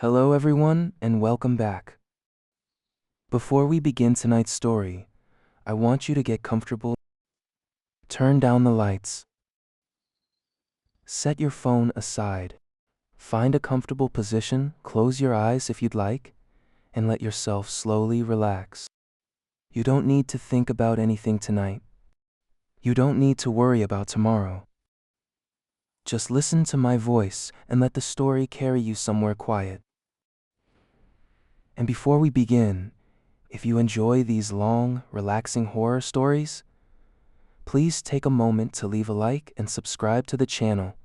Hello everyone and welcome back. Before we begin tonight's story, I want you to get comfortable. Turn down the lights. Set your phone aside. Find a comfortable position, close your eyes if you'd like, and let yourself slowly relax. You don't need to think about anything tonight. You don't need to worry about tomorrow. Just listen to my voice and let the story carry you somewhere quiet. And before we begin, if you enjoy these long, relaxing horror stories, please take a moment to leave a like and subscribe to the channel.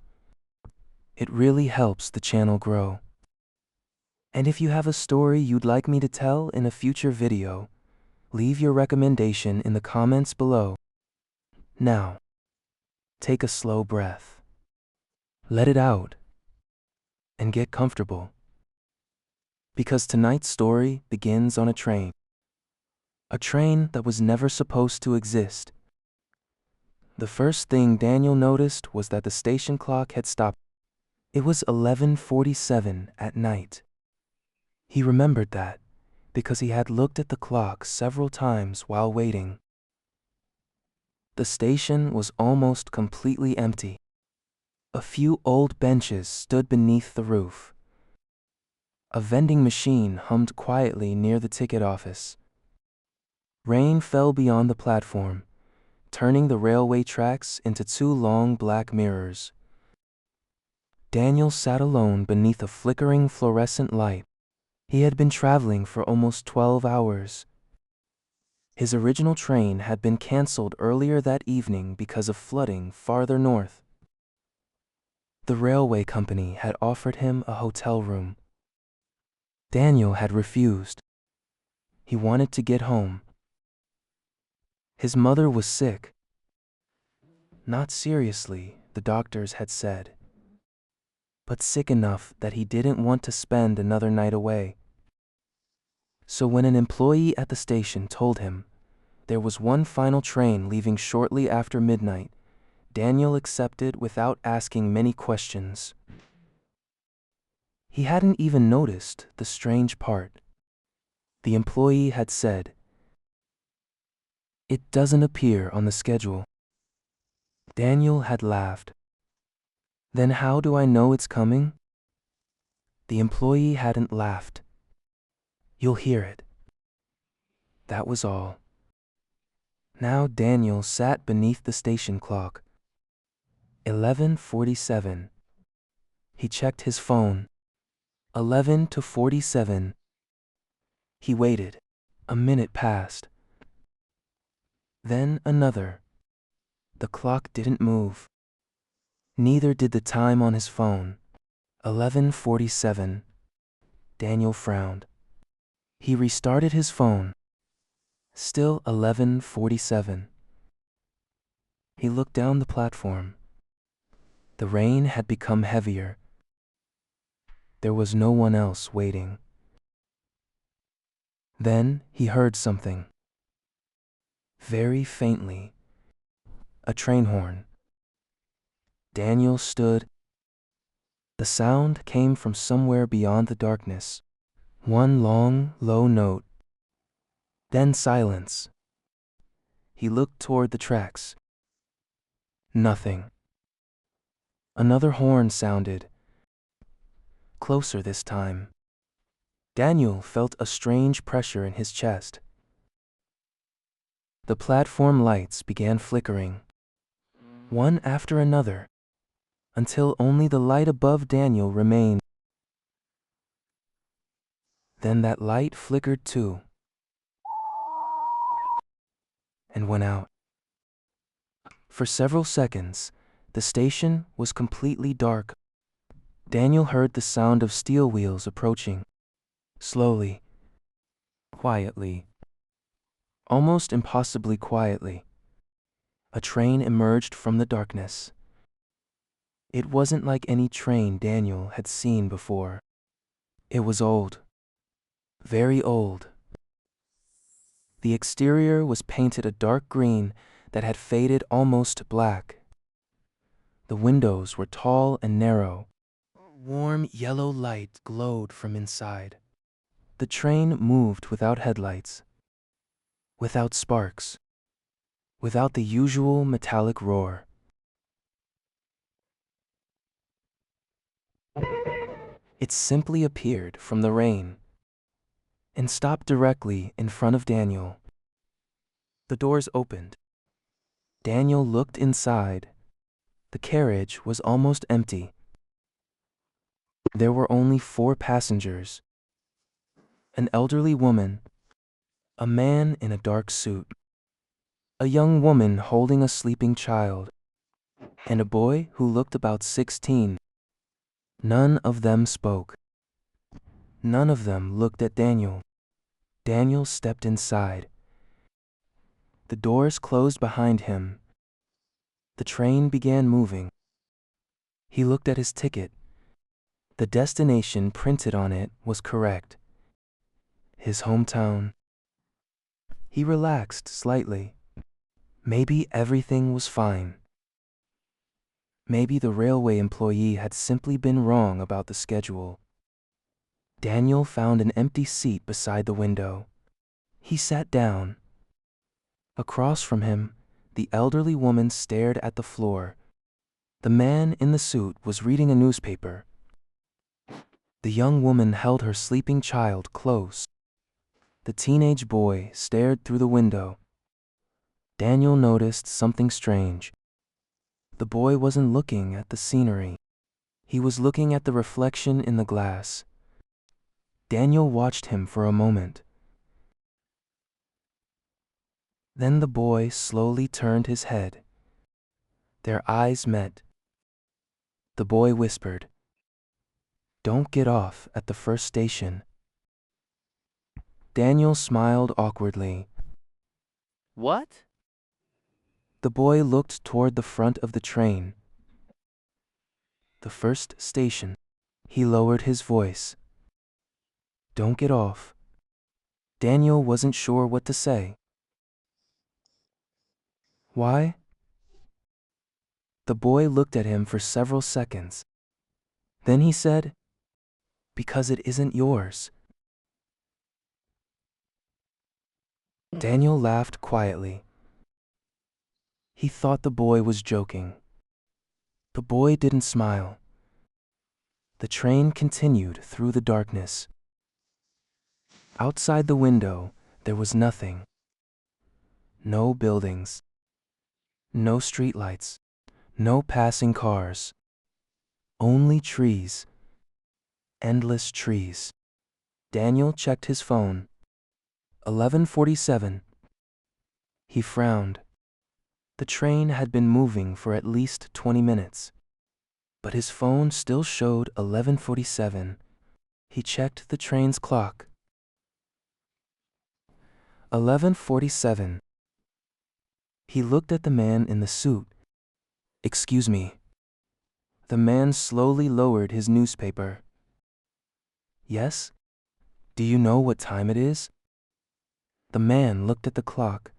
It really helps the channel grow. And if you have a story you'd like me to tell in a future video, leave your recommendation in the comments below. Now, take a slow breath. Let it out, and get comfortable. Because tonight's story begins on a train. A train that was never supposed to exist. The first thing Daniel noticed was that the station clock had stopped. It was 11:47 at night. He remembered that because he had looked at the clock several times while waiting. The station was almost completely empty. A few old benches stood beneath the roof. A vending machine hummed quietly near the ticket office. Rain fell beyond the platform, turning the railway tracks into two long black mirrors. Daniel sat alone beneath a flickering fluorescent light. He had been traveling for almost 12 hours. His original train had been canceled earlier that evening because of flooding farther north. The railway company had offered him a hotel room. Daniel had refused. He wanted to get home. His mother was sick. Not seriously, the doctors had said, but sick enough that he didn't want to spend another night away. So when an employee at the station told him there was one final train leaving shortly after midnight, Daniel accepted without asking many questions. He hadn't even noticed the strange part. The employee had said, "It doesn't appear on the schedule." Daniel had laughed. "Then how do I know it's coming?" The employee hadn't laughed. "You'll hear it." That was all. Now Daniel sat beneath the station clock. 11:47. He checked his phone. 11:47. He waited. A minute passed. Then another. The clock didn't move. Neither did the time on his phone. 11:47. Daniel frowned. He restarted his phone. Still 11:47. He looked down the platform. The rain had become heavier. There was no one else waiting. Then he heard something. Very faintly. A train horn. Daniel stood. The sound came from somewhere beyond the darkness. One long, low note. Then silence. He looked toward the tracks. Nothing. Another horn sounded. Closer this time. Daniel felt a strange pressure in his chest. The platform lights began flickering, one after another, until only the light above Daniel remained. Then that light flickered too, and went out. For several seconds, the station was completely dark. Daniel heard the sound of steel wheels approaching. Slowly, quietly, almost impossibly quietly, a train emerged from the darkness. It wasn't like any train Daniel had seen before. It was old, very old. The exterior was painted a dark green that had faded almost to black. The windows were tall and narrow. Warm yellow light glowed from inside. The train moved without headlights, without sparks, without the usual metallic roar. It simply appeared from the rain and stopped directly in front of Daniel. The doors opened. Daniel looked inside. The carriage was almost empty. There were only 4 passengers: an elderly woman, a man in a dark suit, a young woman holding a sleeping child, and a boy who looked about 16. None of them spoke. None of them looked at Daniel. Daniel stepped inside. The doors closed behind him. The train began moving. He looked at his ticket. The destination printed on it was correct: his hometown. He relaxed slightly. Maybe everything was fine. Maybe the railway employee had simply been wrong about the schedule. Daniel found an empty seat beside the window. He sat down. Across from him, the elderly woman stared at the floor. The man in the suit was reading a newspaper. The young woman held her sleeping child close. The teenage boy stared through the window. Daniel noticed something strange. The boy wasn't looking at the scenery. He was looking at the reflection in the glass. Daniel watched him for a moment. Then the boy slowly turned his head. Their eyes met. The boy whispered, "Don't get off at the first station." Daniel smiled awkwardly. What? The boy looked toward the front of the train. The first station. He lowered his voice. "Don't get off." Daniel wasn't sure what to say. Why? The boy looked at him for several seconds. Then he said, "Because it isn't yours." Daniel laughed quietly. He thought the boy was joking. The boy didn't smile. The train continued through the darkness. Outside the window, there was nothing. No buildings. No streetlights. No passing cars. Only trees. Endless trees. Daniel checked his phone. 11:47. He frowned. The train had been moving for at least 20 minutes. But his phone still showed 11:47. He checked the train's clock. 11:47. He looked at the man in the suit. "Excuse me." The man slowly lowered his newspaper. "Yes? Do you know what time it is?" The man looked at the clock.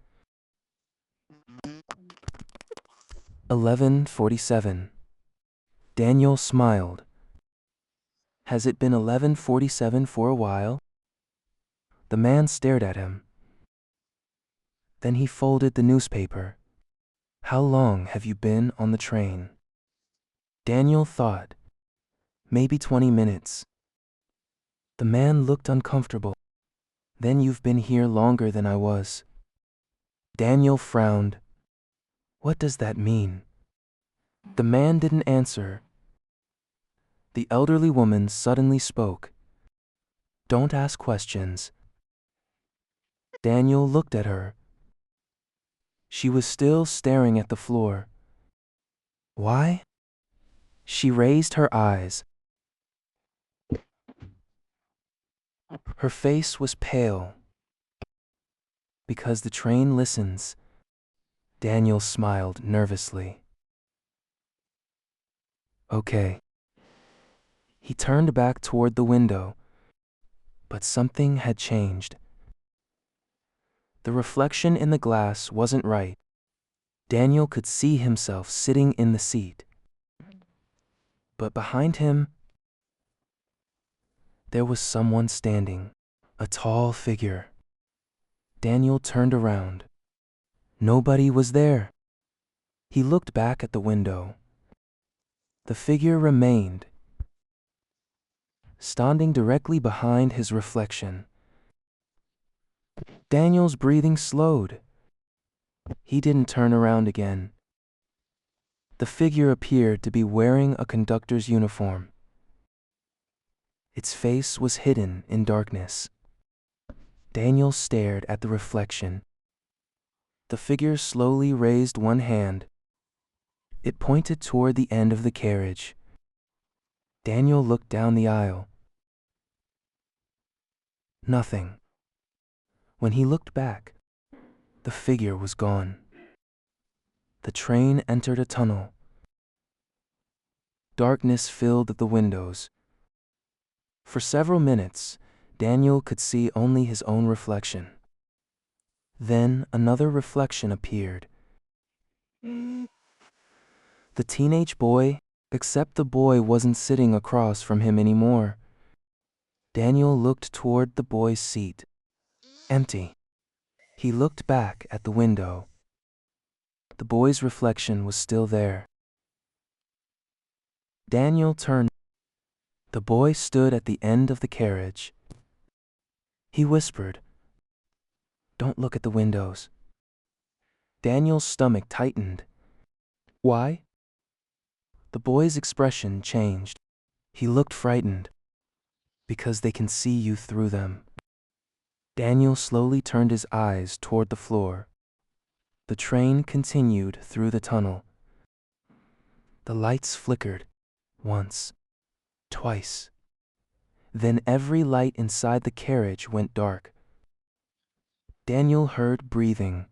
11:47. Daniel smiled. "Has it been 11:47 for a while?" The man stared at him. Then he folded the newspaper. "How long have you been on the train?" Daniel thought. "Maybe 20 minutes." The man looked uncomfortable. "Then you've been here longer than I was." Daniel frowned. "What does that mean?" The man didn't answer. The elderly woman suddenly spoke. "Don't ask questions." Daniel looked at her. She was still staring at the floor. "Why?" She raised her eyes. Her face was pale. "Because the train listens." Daniel smiled nervously. "Okay." He turned back toward the window, but something had changed. The reflection in the glass wasn't right. Daniel could see himself sitting in the seat. But behind him, There was someone standing, a tall figure. Daniel turned around. Nobody was there. He looked back at the window. The figure remained, standing directly behind his reflection. Daniel's breathing slowed. He didn't turn around again. The figure appeared to be wearing a conductor's uniform. Its face was hidden in darkness. Daniel stared at the reflection. The figure slowly raised one hand. It pointed toward the end of the carriage. Daniel looked down the aisle. Nothing. When he looked back, the figure was gone. The train entered a tunnel. Darkness filled the windows. For several minutes, Daniel could see only his own reflection. Then another reflection appeared. The teenage boy, except the boy wasn't sitting across from him anymore. Daniel looked toward the boy's seat. Empty. He looked back at the window. The boy's reflection was still there. Daniel turned. The boy stood at the end of the carriage. He whispered, "Don't look at the windows." Daniel's stomach tightened. Why? The boy's expression changed. He looked frightened. Because they can see you through them. Daniel slowly turned his eyes toward the floor. The train continued through the tunnel. The lights flickered, once, twice. Then every light inside the carriage went dark. Daniel heard breathing.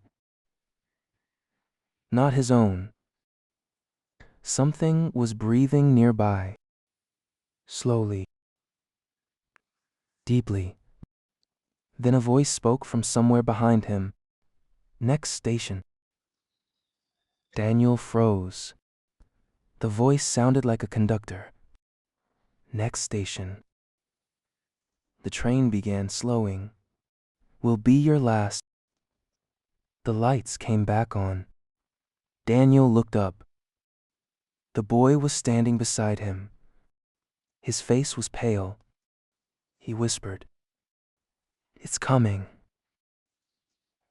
Not his own. Something was breathing nearby. Slowly. Deeply. Then a voice spoke from somewhere behind him. Next station. Daniel froze. The voice sounded like a conductor. Next station. The train began slowing. Will be your last. The lights came back on. Daniel looked up. The boy was standing beside him. His face was pale. He whispered, "It's coming."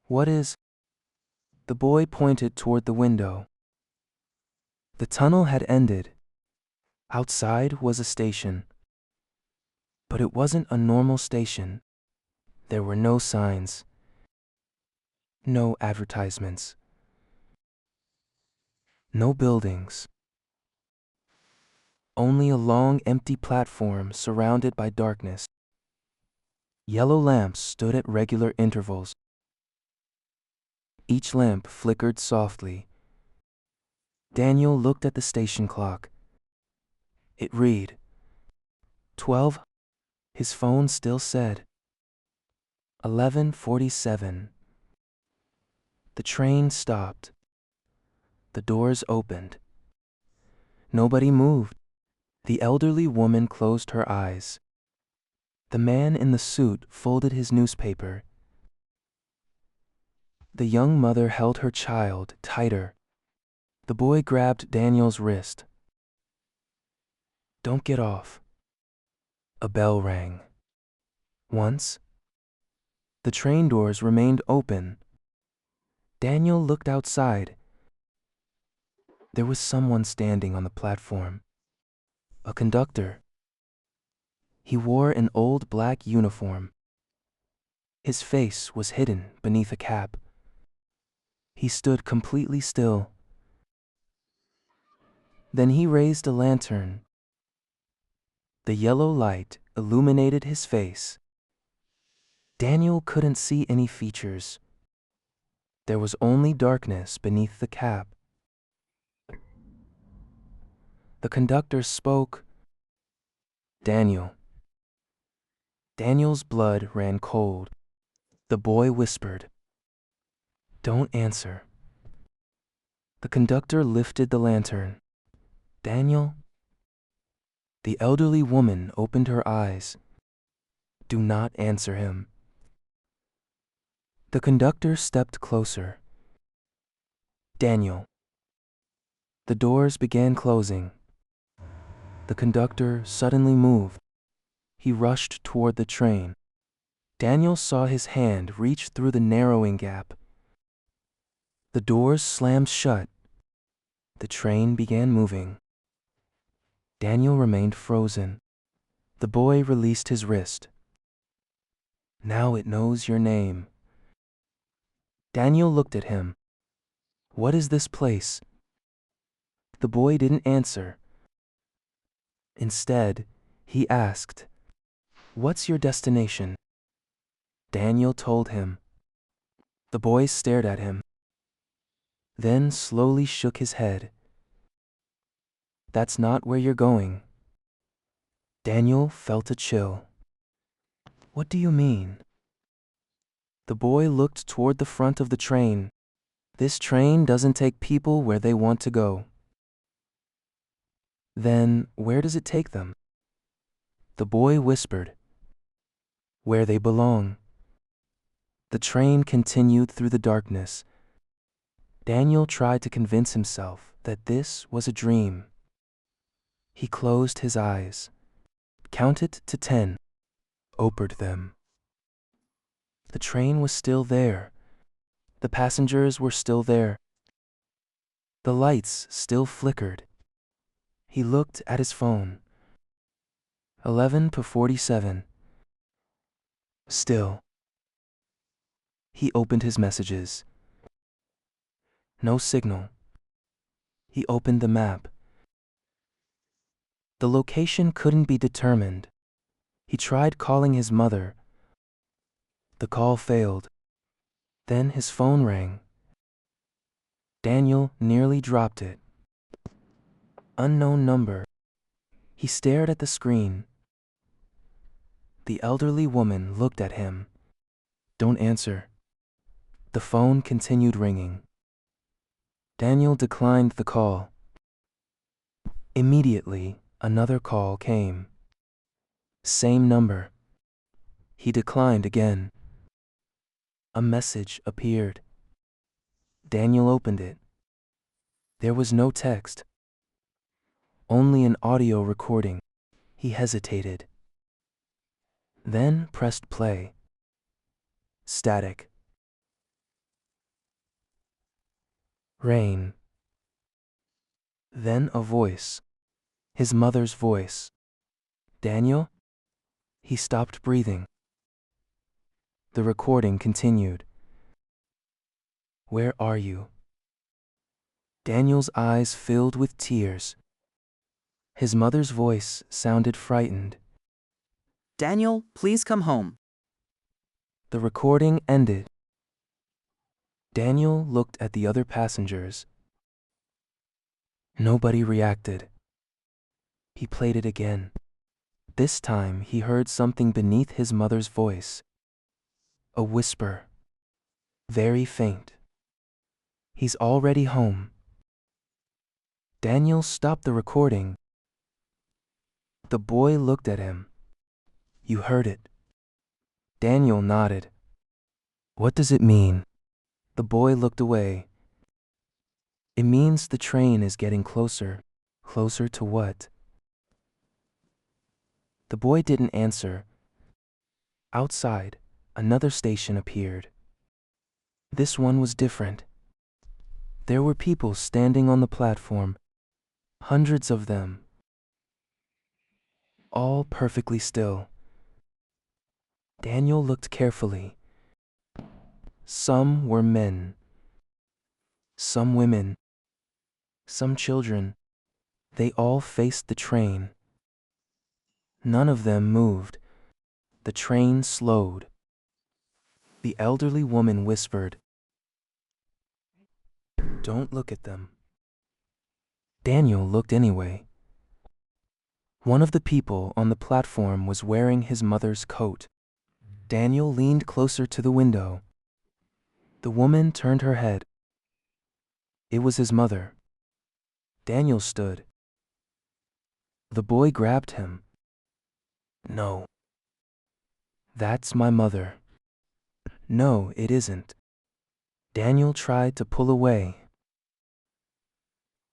What is? The boy pointed toward the window. The tunnel had ended. Outside was a station. But it wasn't a normal station. There were no signs. No advertisements. No buildings. Only a long empty platform surrounded by darkness. Yellow lamps stood at regular intervals. Each lamp flickered softly. Daniel looked at the station clock. It read 12. His phone still said 11:47. The train stopped. The doors opened. Nobody moved. The elderly woman closed her eyes. The man in the suit folded his newspaper. The young mother held her child tighter. The boy grabbed Daniel's wrist. Don't get off. A bell rang. Once. The train doors remained open. Daniel looked outside. There was someone standing on the platform. A conductor. He wore an old black uniform. His face was hidden beneath a cap. He stood completely still. Then he raised a lantern. The yellow light illuminated his face. Daniel couldn't see any features. There was only darkness beneath the cap. The conductor spoke. Daniel. Daniel's blood ran cold. The boy whispered, "Don't answer." The conductor lifted the lantern. Daniel? The elderly woman opened her eyes. Do not answer him. The conductor stepped closer. Daniel. The doors began closing. The conductor suddenly moved. He rushed toward the train. Daniel saw his hand reach through the narrowing gap. The doors slammed shut. The train began moving. Daniel remained frozen. The boy released his wrist. Now it knows your name. Daniel looked at him. What is this place? The boy didn't answer. Instead, he asked, What's your destination? Daniel told him. The boy stared at him, then slowly shook his head. That's not where you're going. Daniel felt a chill. What do you mean? The boy looked toward the front of the train. This train doesn't take people where they want to go. Then, where does it take them? The boy whispered. Where they belong. The train continued through the darkness. Daniel tried to convince himself that this was a dream. He closed his eyes, counted to 10, opened them. The train was still there. The passengers were still there. The lights still flickered. He looked at his phone. 11:47. Still. He opened his messages. No signal. He opened the map. The location couldn't be determined. He tried calling his mother. The call failed. Then his phone rang. Daniel nearly dropped it. Unknown number. He stared at the screen. The elderly woman looked at him. Don't answer. The phone continued ringing. Daniel declined the call. Immediately, another call came. Same number. He declined again. A message appeared. Daniel opened it. There was no text. Only an audio recording. He hesitated. Then pressed play. Static. Rain. Then a voice. His mother's voice. Daniel? He stopped breathing. The recording continued. Where are you? Daniel's eyes filled with tears. His mother's voice sounded frightened. Daniel, please come home. The recording ended. Daniel looked at the other passengers. Nobody reacted. He played it again. This time he heard something beneath his mother's voice. A whisper. Very faint. He's already home. Daniel stopped the recording. The boy looked at him. You heard it. Daniel nodded. What does it mean? The boy looked away. It means the train is getting closer. Closer to what? The boy didn't answer. Outside, another station appeared. This one was different. There were people standing on the platform. Hundreds of them. All perfectly still. Daniel looked carefully. Some were men. Some women. Some children. They all faced the train. None of them moved. The train slowed. The elderly woman whispered, Don't look at them. Daniel looked anyway. One of the people on the platform was wearing his mother's coat. Daniel leaned closer to the window. The woman turned her head. It was his mother. Daniel stood. The boy grabbed him. No. That's my mother. No, it isn't. Daniel tried to pull away.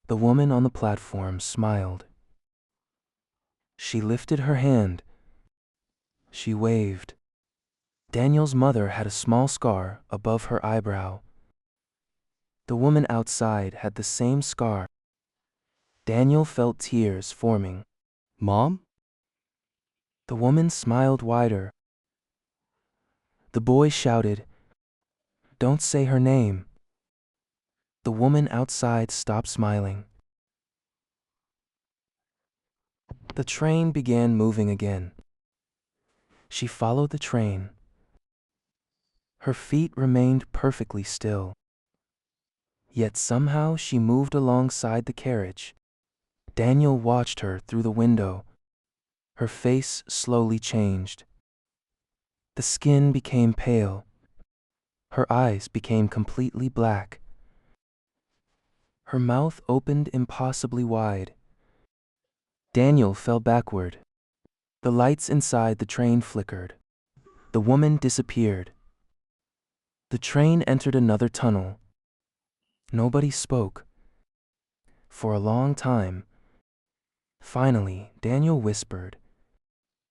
The woman on the platform smiled. She lifted her hand. She waved. Daniel's mother had a small scar above her eyebrow. The woman outside had the same scar. Daniel felt tears forming. Mom? The woman smiled wider. The boy shouted, "Don't say her name." The woman outside stopped smiling. The train began moving again. She followed the train. Her feet remained perfectly still. Yet somehow she moved alongside the carriage. Daniel watched her through the window. Her face slowly changed. The skin became pale. Her eyes became completely black. Her mouth opened impossibly wide. Daniel fell backward. The lights inside the train flickered. The woman disappeared. The train entered another tunnel. Nobody spoke. For a long time. Finally, Daniel whispered,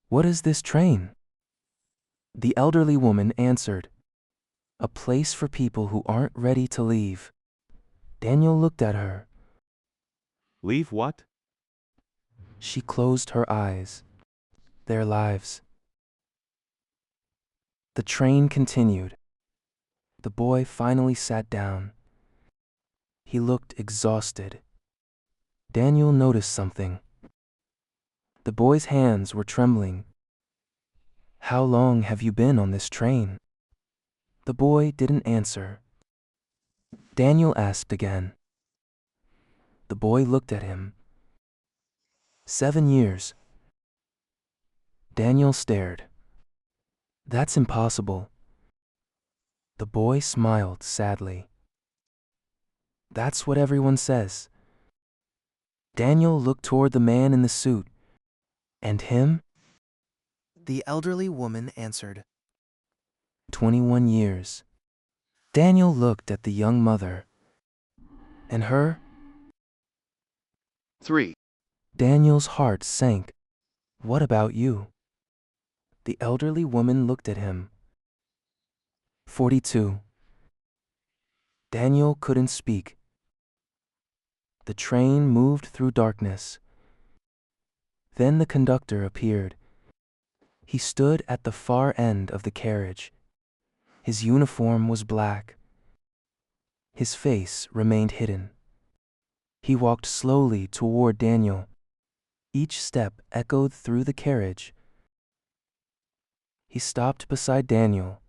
"What is this train?" The elderly woman answered, "A place for people who aren't ready to leave." Daniel looked at her. Leave what? She closed her eyes. Their lives. The train continued. The boy finally sat down. He looked exhausted. Daniel noticed something. The boy's hands were trembling. "How long have you been on this train?" The boy didn't answer. Daniel asked again. The boy looked at him. 7 years. Daniel stared. "That's impossible." The boy smiled sadly. "That's what everyone says." Daniel looked toward the man in the suit. "And him?" The elderly woman answered. 21 years. Daniel looked at the young mother. "And her?" 3. Daniel's heart sank. "What about you?" The elderly woman looked at him. 42. Daniel couldn't speak. The train moved through darkness. Then the conductor appeared. He stood at the far end of the carriage. His uniform was black. His face remained hidden. He walked slowly toward Daniel. Each step echoed through the carriage. He stopped beside Daniel.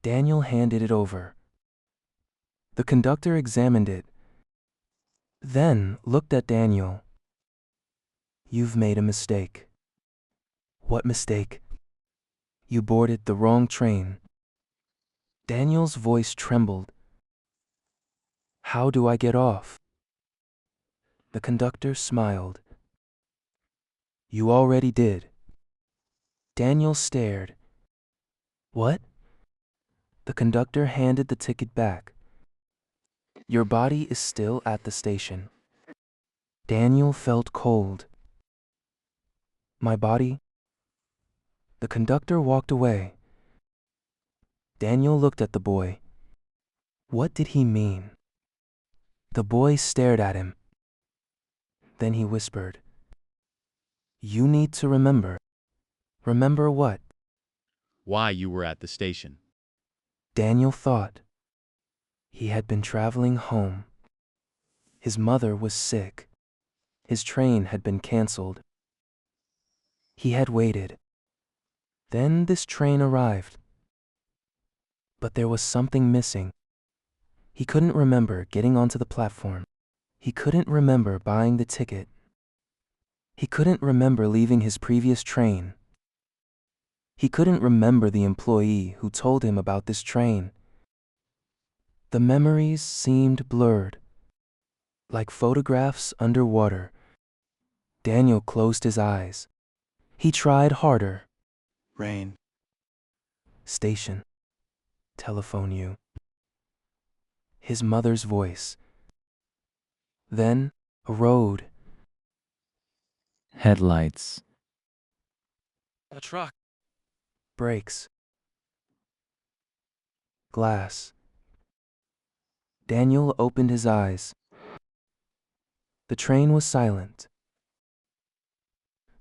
Daniel handed it over. The conductor examined it, then looked at Daniel. You've made a mistake. What mistake? You boarded the wrong train. Daniel's voice trembled. How do I get off? The conductor smiled. You already did. Daniel stared. What? The conductor handed the ticket back. Your body is still at the station. Daniel felt cold. My body? The conductor walked away. Daniel looked at the boy. What did he mean? The boy stared at him. Then he whispered, You need to remember. Remember what? Why you were at the station. Daniel thought. He had been traveling home. His mother was sick. His train had been canceled. He had waited. Then this train arrived. But there was something missing. He couldn't remember getting onto the platform. He couldn't remember buying the ticket. He couldn't remember leaving his previous train. He couldn't remember the employee who told him about this train. The memories seemed blurred, like photographs underwater. Daniel closed his eyes. He tried harder. Rain. Station. Telephone you. His mother's voice. Then, a road. Headlights. A truck. Brakes. Glass. Daniel opened his eyes. The train was silent.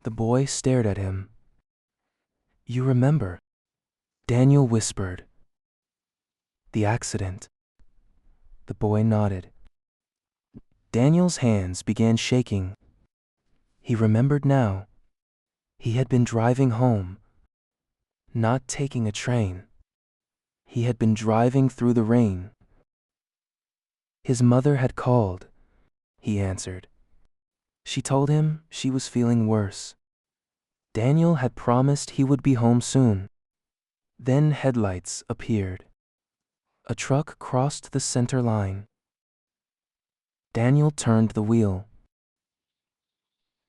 The boy stared at him. You remember? Daniel whispered. The accident. The boy nodded. Daniel's hands began shaking. He remembered now. He had been driving home, not taking a train. He had been driving through the rain. His mother had called, he answered. She told him she was feeling worse. Daniel had promised he would be home soon. Then headlights appeared. A truck crossed the center line. Daniel turned the wheel.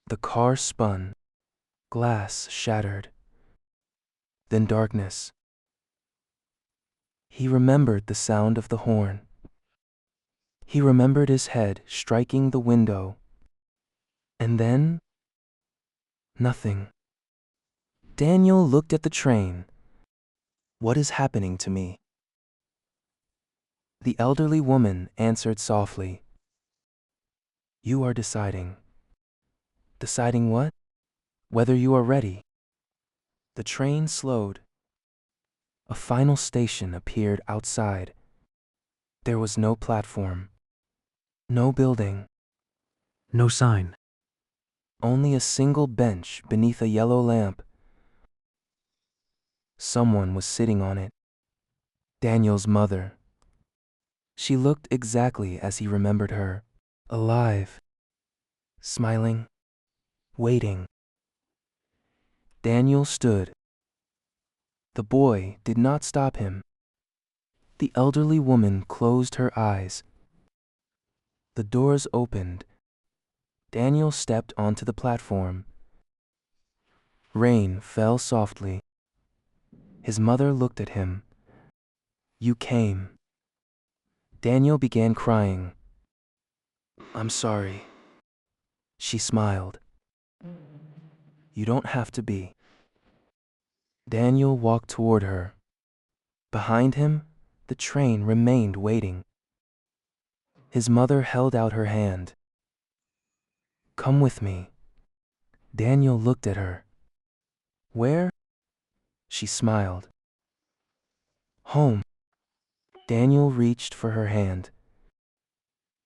The car spun. Glass shattered. Then darkness. He remembered the sound of the horn. He remembered his head striking the window. And then, nothing. Daniel looked at the train. What is happening to me? The elderly woman answered softly. You are deciding. Deciding what? Whether you are ready. The train slowed. A final station appeared outside. There was no platform. No building. No sign. Only a single bench beneath a yellow lamp. Someone was sitting on it. Daniel's mother. She looked exactly as he remembered her. Alive. Smiling. Waiting. Daniel stood. The boy did not stop him. The elderly woman closed her eyes. The doors opened. Daniel stepped onto the platform. Rain fell softly. His mother looked at him. You came. Daniel began crying. I'm sorry. She smiled. You don't have to be. Daniel walked toward her. Behind him, the train remained waiting. His mother held out her hand. Come with me. Daniel looked at her. Where? She smiled. Home. Daniel reached for her hand,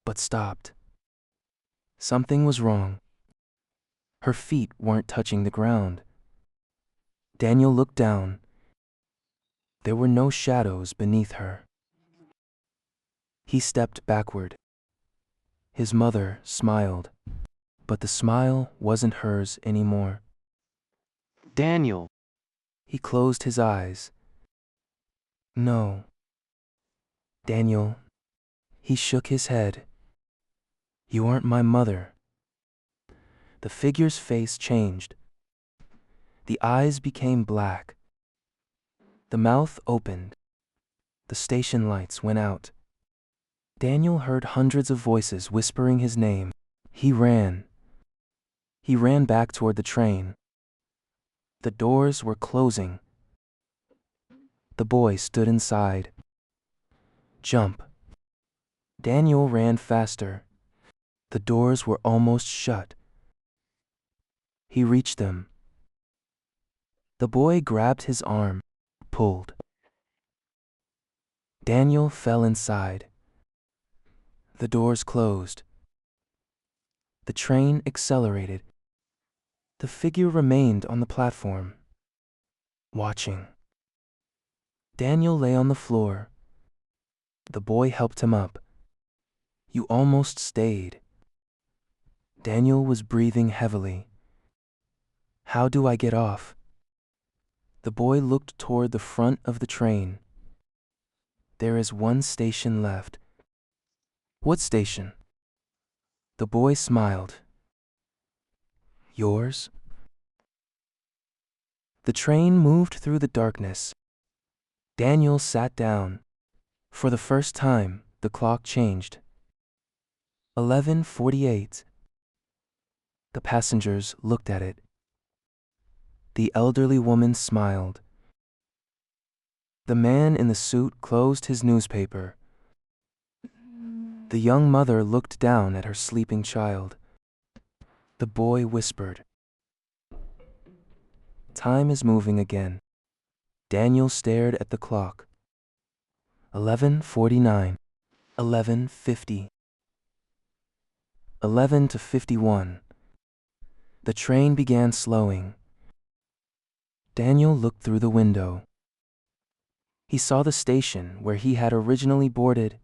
but stopped. Something was wrong. Her feet weren't touching the ground. Daniel looked down. There were no shadows beneath her. He stepped backward. His mother smiled, but the smile wasn't hers anymore. Daniel. He closed his eyes. No. Daniel. He shook his head. You aren't my mother. The figure's face changed. The eyes became black. The mouth opened. The station lights went out. Daniel heard hundreds of voices whispering his name. He ran. He ran back toward the train. The doors were closing. The boy stood inside. Jump. Daniel ran faster. The doors were almost shut. He reached them. The boy grabbed his arm, pulled. Daniel fell inside. The doors closed. The train accelerated. The figure remained on the platform, watching. Daniel lay on the floor. The boy helped him up. You almost stayed. Daniel was breathing heavily. How do I get off? The boy looked toward the front of the train. There is one station left. What station? The boy smiled. Yours? The train moved through the darkness. Daniel sat down. For the first time, the clock changed. 11:48. The passengers looked at it. The elderly woman smiled. The man in the suit closed his newspaper. The young mother looked down at her sleeping child. The boy whispered. Time is moving again. Daniel stared at the clock. 11:49. 11:50. 11:51. The train began slowing. Daniel looked through the window. He saw the station where he had originally boarded.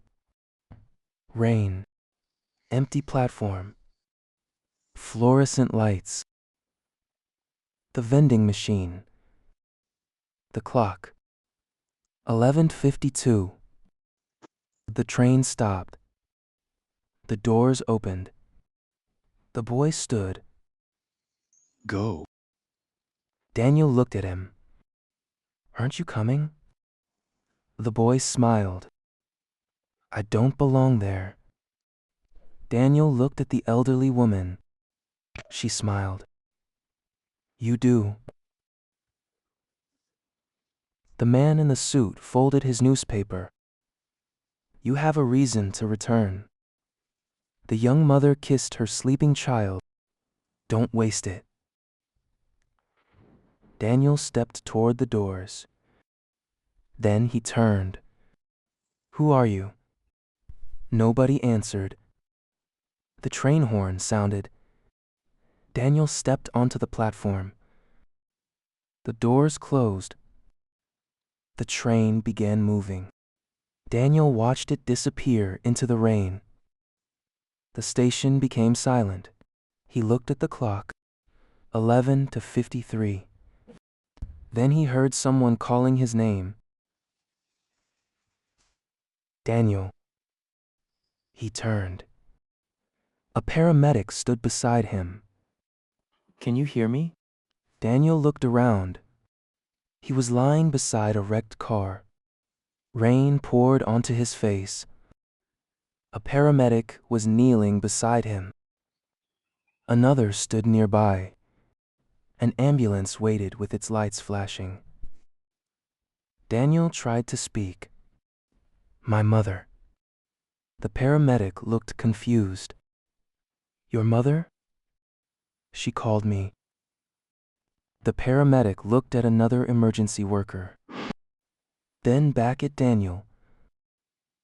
Rain. Empty platform. Fluorescent lights. The vending machine. The clock. 11:52. The train stopped. The doors opened. The boy stood. Go. Daniel looked at him. Aren't you coming? The boy smiled. I don't belong there. Daniel looked at the elderly woman. She smiled. You do. The man in the suit folded his newspaper. You have a reason to return. The young mother kissed her sleeping child. Don't waste it. Daniel stepped toward the doors. Then he turned. Who are you? Nobody answered. The train horn sounded. Daniel stepped onto the platform. The doors closed. The train began moving. Daniel watched it disappear into the rain. The station became silent. He looked at the clock. 11:53. Then he heard someone calling his name. Daniel. He turned. A paramedic stood beside him. Can you hear me? Daniel looked around. He was lying beside a wrecked car. Rain poured onto his face. A paramedic was kneeling beside him. Another stood nearby. An ambulance waited with its lights flashing. Daniel tried to speak. My mother. The paramedic looked confused. Your mother? She called me. The paramedic looked at another emergency worker. Then back at Daniel.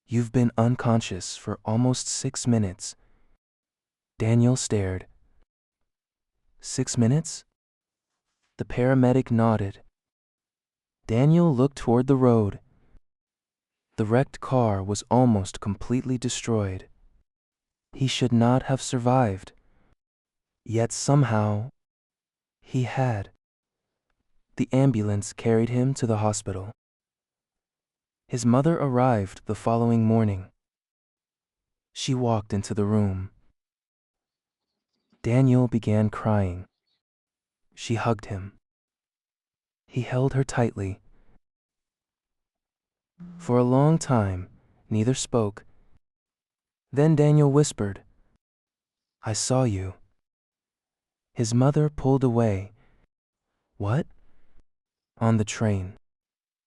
You've been unconscious for almost 6 minutes. Daniel stared. 6 minutes? The paramedic nodded. Daniel looked toward the road. The wrecked car was almost completely destroyed. He should not have survived. Yet somehow, he had. The ambulance carried him to the hospital. His mother arrived the following morning. She walked into the room. Daniel began crying. She hugged him. He held her tightly. For a long time, neither spoke. Then Daniel whispered, "I saw you." His mother pulled away. "What?" "On the train."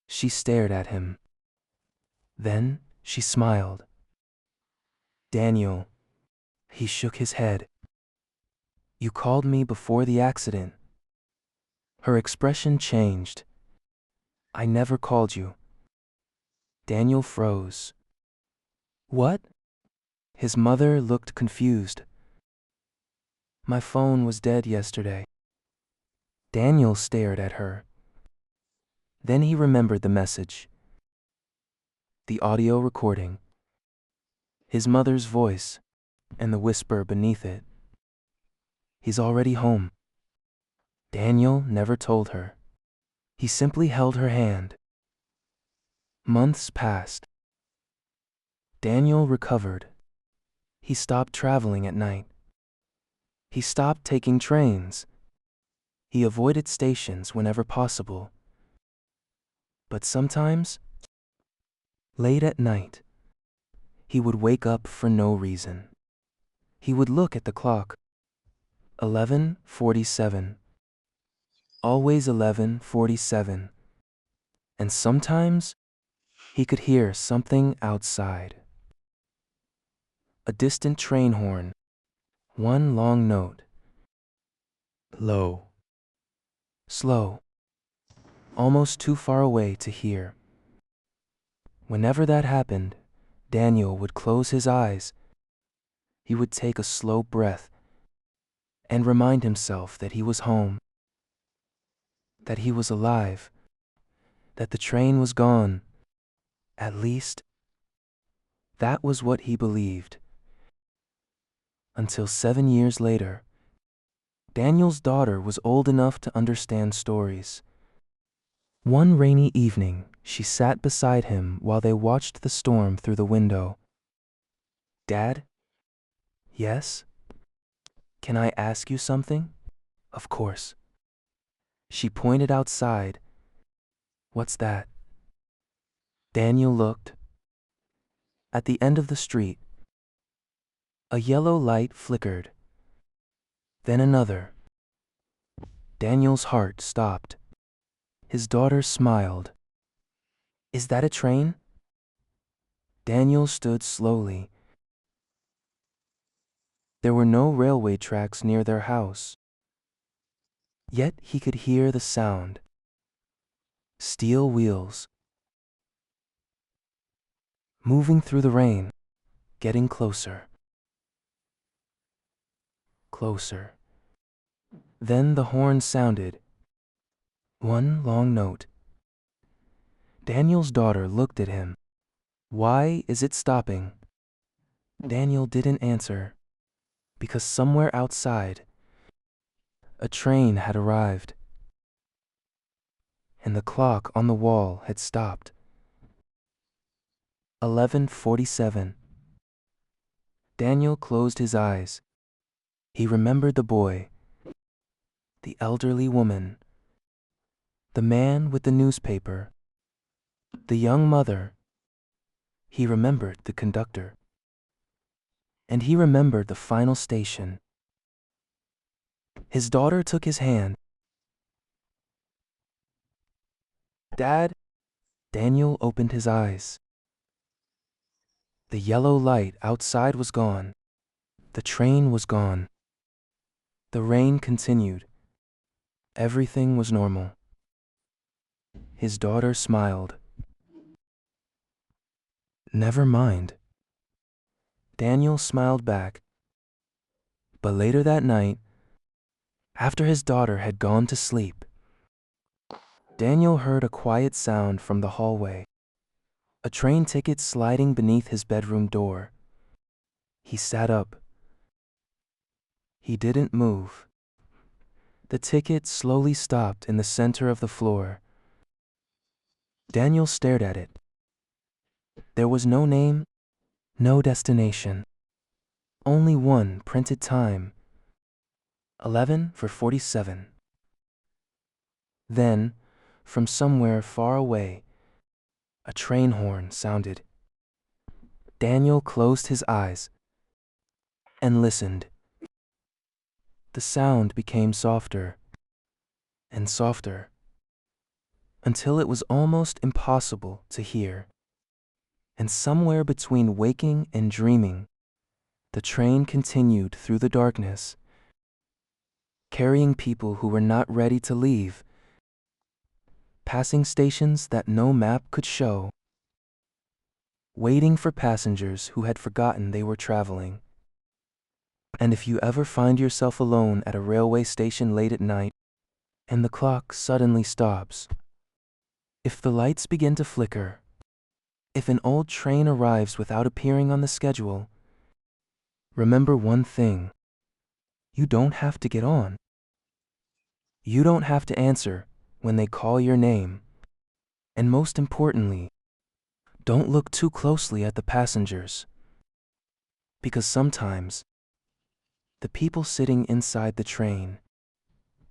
She stared at him. Then she smiled. "Daniel." He shook his head. "You called me before the accident." Her expression changed. "I never called you." Daniel froze. "What?" His mother looked confused. "My phone was dead yesterday." Daniel stared at her. Then he remembered the message. The audio recording. His mother's voice, and the whisper beneath it. "He's already home." Daniel never told her. He simply held her hand. Months passed. Daniel recovered. He stopped traveling at night. He stopped taking trains. He avoided stations whenever possible. But sometimes, late at night, he would wake up for no reason. He would look at the clock. 11:47. Always 11:47. And sometimes, he could hear something outside. A distant train horn. One long note. Low. Slow. Almost too far away to hear. Whenever that happened, Daniel would close his eyes. He would take a slow breath and remind himself that he was home, that he was alive, that the train was gone. At least, that was what he believed. Until 7 years later, Daniel's daughter was old enough to understand stories. One rainy evening, she sat beside him while they watched the storm through the window. "Dad?" "Yes?" "Can I ask you something?" "Of course." She pointed outside. "What's that?" Daniel looked. At the end of the street, a yellow light flickered. Then another. Daniel's heart stopped. His daughter smiled. "Is that a train?" Daniel stood slowly. There were no railway tracks near their house. Yet he could hear the sound. Steel wheels. Moving through the rain, getting closer. Closer. Then the horn sounded. One long note. Daniel's daughter looked at him. "Why is it stopping?" Daniel didn't answer. Because somewhere outside, a train had arrived. And the clock on the wall had stopped. 11:47. Daniel closed his eyes. He remembered the boy, the elderly woman, the man with the newspaper, the young mother. He remembered the conductor. And he remembered the final station. His daughter took his hand. "Dad?" Daniel opened his eyes. The yellow light outside was gone. The train was gone. The rain continued. Everything was normal. His daughter smiled. "Never mind." Daniel smiled back. But later that night, after his daughter had gone to sleep, Daniel heard a quiet sound from the hallway. A train ticket sliding beneath his bedroom door. He sat up. He didn't move. The ticket slowly stopped in the center of the floor. Daniel stared at it. There was no name, no destination. Only one printed time. 11:47. Then, from somewhere far away, a train horn sounded. Daniel closed his eyes and listened. The sound became softer and softer until it was almost impossible to hear. And somewhere between waking and dreaming, the train continued through the darkness, carrying people who were not ready to leave, passing stations that no map could show, waiting for passengers who had forgotten they were traveling. And if you ever find yourself alone at a railway station late at night, and the clock suddenly stops, if the lights begin to flicker, if an old train arrives without appearing on the schedule, remember one thing: you don't have to get on. You don't have to answer when they call your name. And most importantly, don't look too closely at the passengers. Because sometimes, the people sitting inside the train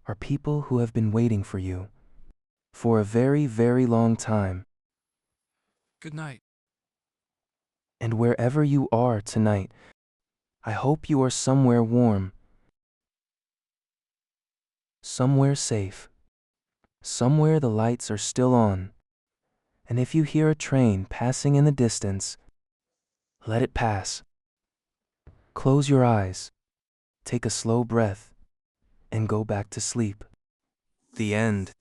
are people who have been waiting for you for a very, very long time. Good night. And wherever you are tonight, I hope you are somewhere warm, somewhere safe, somewhere the lights are still on. And if you hear a train passing in the distance, let it pass. Close your eyes, take a slow breath, and go back to sleep. The end.